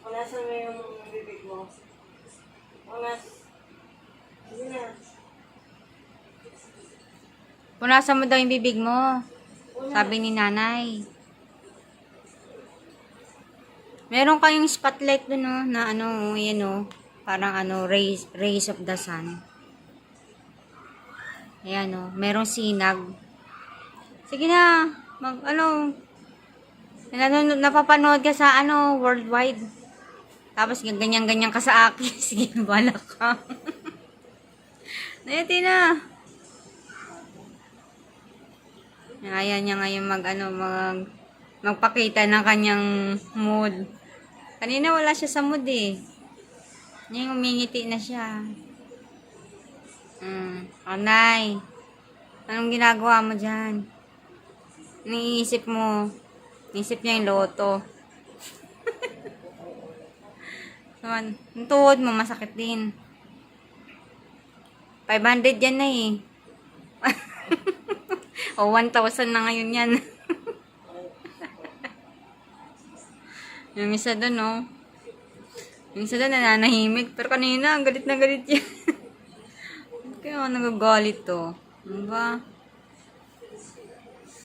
Punasan mo yung bibig mo. Punas. Sige na. Punasan mo daw yung bibig mo. Sabi ni nanay. Meron kayong spotlight dun, no? Na ano, yan, no? Parang ano, rays of the sun. Ayan, no? Merong sinag. Sige na. Napapanood ka sa, worldwide. Tapos, ganyan-ganyan ka sa akin. Sige, bala ka. Nayati na. Ayan niya ngayon magpakita ng kanyang mood. Kanina wala siya sa mood eh. Ngayon umingiti na siya. Nay, anong ginagawa mo dyan? Iniisip mo. Iniisip niya yung loto. Yung tuhod mo masakit din. 500 yan na eh. O 1,000 na ngayon yan. Yung isa doon, no? Yung isa doon, nananahimik. Pero kanina, galit na galit yan. Kaya nagagalit to. Ano ba?